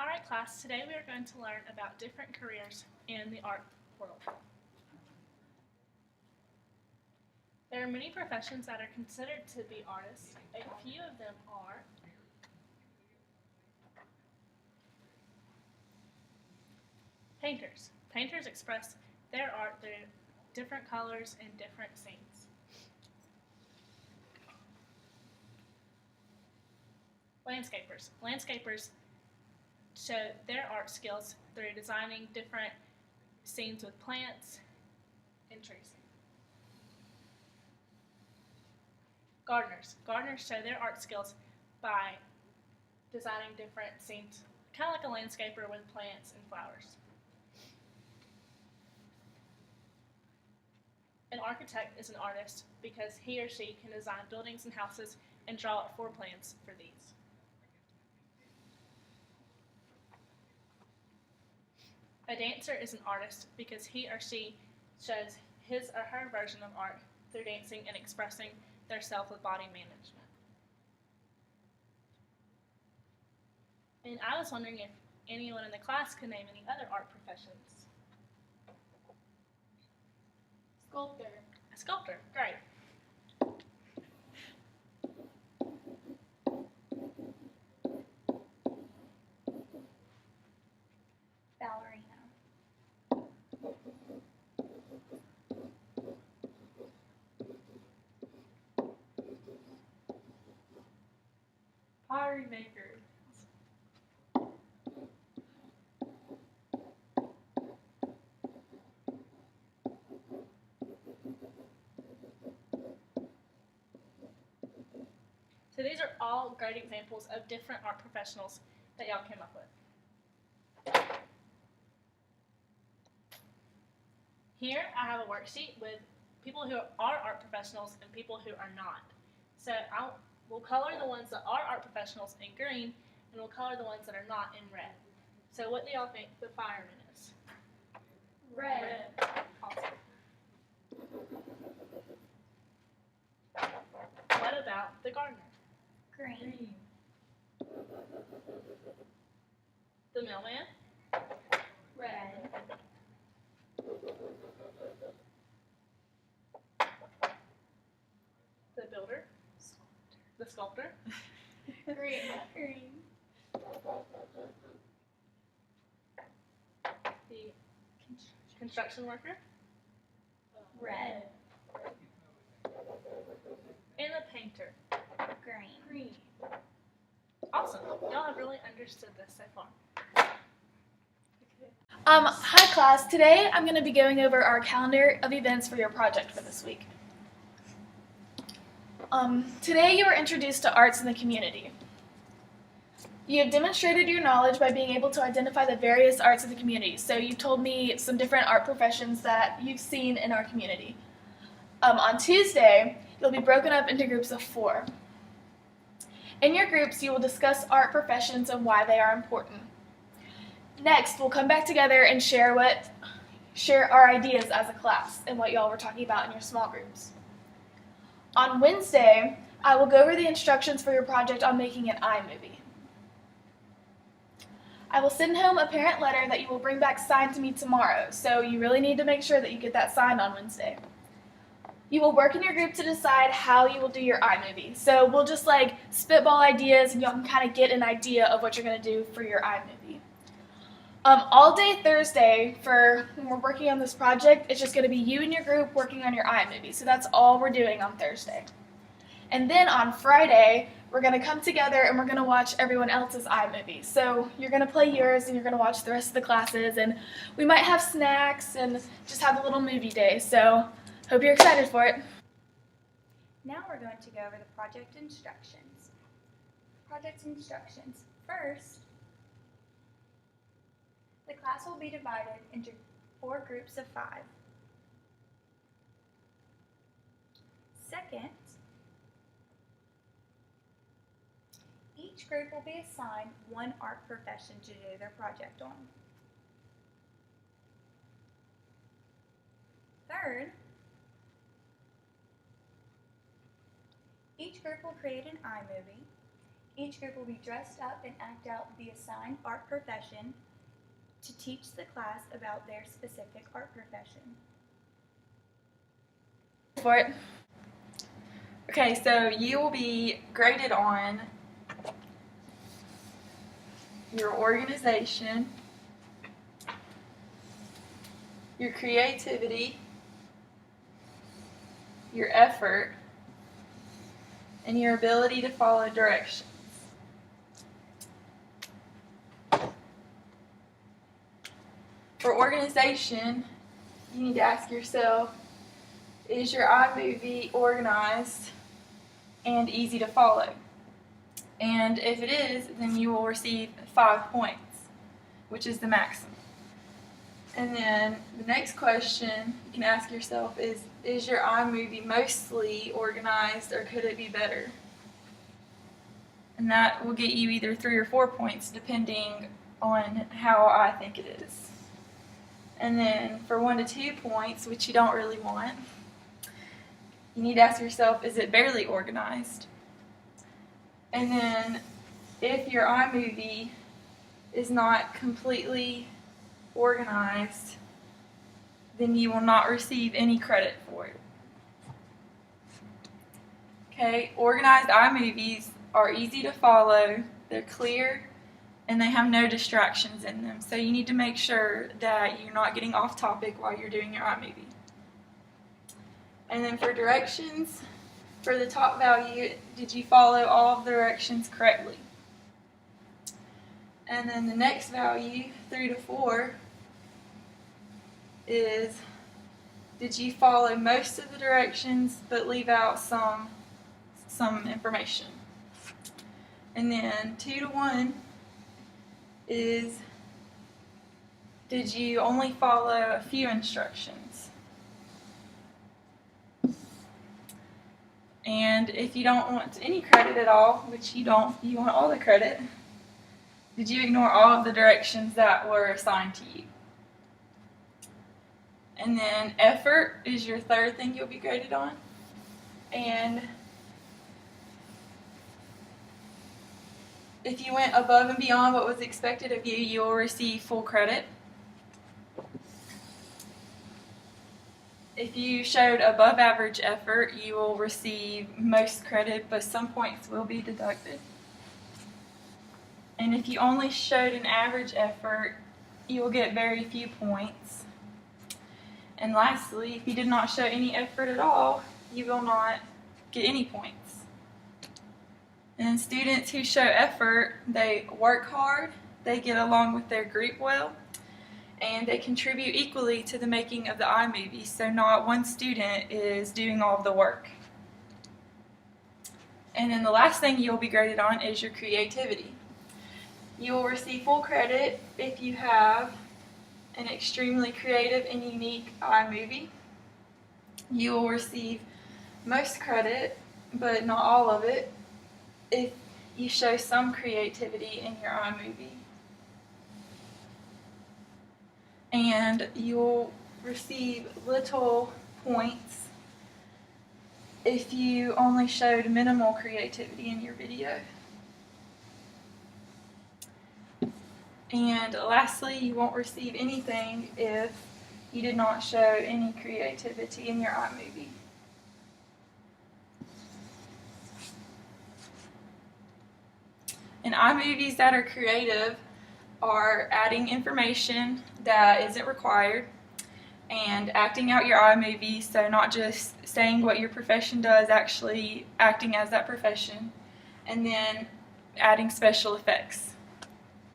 Alright class, today we are going to learn about different careers in the art world. There are many professions that are considered to be artists. A few of them are painters. Painters express their art through different colors and different scenes. Landscapers. Landscapers show their art skills through designing different scenes with plants and trees. Gardeners. Gardeners show their art skills by designing different scenes, kind of like a landscaper with plants and flowers. An architect is an artist because he or she can design buildings and houses and draw up floor plans for these. A dancer is an artist because he or she shows his or her version of art through dancing and expressing their self with body management. And I was wondering if anyone in the class could name any other art professions. Sculptor. A sculptor, great. Ballerina. Pottery maker. So these are all great examples of different art professionals that y'all came up with. Here I have a worksheet with people who are art professionals and people who are not. So we'll color the ones that are art professionals in green and we'll color the ones that are not in red. So what do y'all think the fireman is? Red. Awesome. What about the gardener? Green. The mailman? Red. The builder? The sculptor? Green. Green. The construction worker? Red. And the painter? Green. Green. Awesome. Y'all have really understood this so far. Hi class, today I'm going to be going over our calendar of events for your project for this week. Today you were introduced to arts in the community. You have demonstrated your knowledge by being able to identify the various arts of the community. So you told me some different art professions that you've seen in our community. On Tuesday, you'll be broken up into groups of 4. In your groups, you will discuss art professions and why they are important. Next, we'll come back together and share our ideas as a class and what y'all were talking about in your small groups. On Wednesday, I will go over the instructions for your project on making an iMovie. I will send home a parent letter that you will bring back signed to me tomorrow, so you really need to make sure that you get that signed on Wednesday. You will work in your group to decide how you will do your iMovie. So we'll just spitball ideas and y'all can kind of get an idea of what you're going to do for your iMovie. All day Thursday for when we're working on this project, it's just going to be you and your group working on your iMovie. So that's all we're doing on Thursday. And then on Friday, we're going to come together and we're going to watch everyone else's iMovie. So you're going to play yours and you're going to watch the rest of the classes, and we might have snacks and just have a little movie day. So hope you're excited for it. Now we're going to go over the project instructions. Project instructions. First, the class will be divided into 4 groups of 5. Second, each group will be assigned one art profession to do their project on. Third, each group will create an iMovie. Each group will be dressed up and act out the assigned art profession to teach the class about their specific art profession. For it. Okay, so you will be graded on your organization, your creativity, your effort, and your ability to follow directions. For organization, you need to ask yourself, is your iMovie organized and easy to follow? And if it is, then you will receive 5 points, which is the maximum. And then the next question you can ask yourself is your iMovie mostly organized or could it be better? And that will get you either 3 or 4 points depending on how I think it is. And then for 1 to 2 points, which you don't really want, you need to ask yourself, is it barely organized? And then if your iMovie is not completely organized, then you will not receive any credit for it. Okay, organized iMovies are easy to follow, they're clear, and they have no distractions in them. So you need to make sure that you're not getting off topic while you're doing your iMovie. And then for directions, for the top value, did you follow all of the directions correctly? And then the next value, 3 to 4, is did you follow most of the directions but leave out some information? And then 2 to 1 is did you only follow a few instructions? And if you don't want any credit at all, which you don't, you want all the credit, did you ignore all of the directions that were assigned to you? And then effort is your third thing you'll be graded on. And if you went above and beyond what was expected of you, you'll receive full credit. If you showed above average effort, you will receive most credit, but some points will be deducted. And if you only showed an average effort, you will get very few points. And lastly, if you did not show any effort at all, you will not get any points. And students who show effort, they work hard, they get along with their group well, and they contribute equally to the making of the iMovie, so not one student is doing all of the work. And then the last thing you'll be graded on is your creativity. You will receive full credit if you have an extremely creative and unique iMovie. You will receive most credit, but not all of it, if you show some creativity in your iMovie. And you'll receive little points if you only showed minimal creativity in your video. And lastly, you won't receive anything if you did not show any creativity in your iMovie. And iMovies that are creative are adding information that isn't required and acting out your iMovie, so not just saying what your profession does, actually acting as that profession, and then adding special effects.